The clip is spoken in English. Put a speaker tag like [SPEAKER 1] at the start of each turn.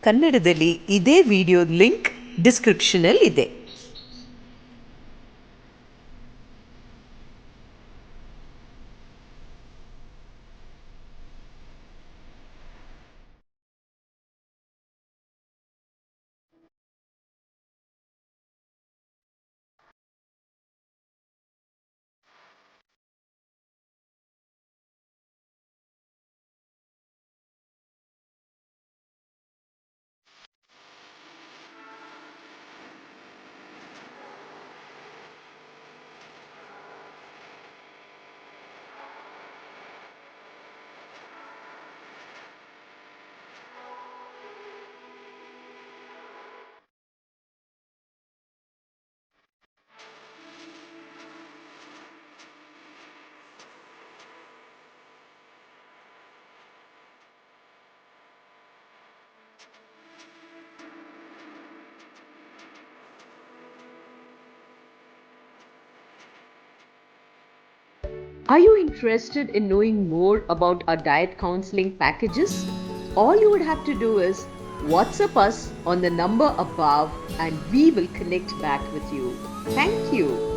[SPEAKER 1] ಕನ್ನಡದಲ್ಲಿ ಇದೇ video link ಡಿಸ್ಕ್ರಿಪ್ಷನಲ್ಲಿದೆ. Are you interested in knowing more about our diet counseling packages? All you would have to do is WhatsApp us on the number above and we will connect back with you. Thank you.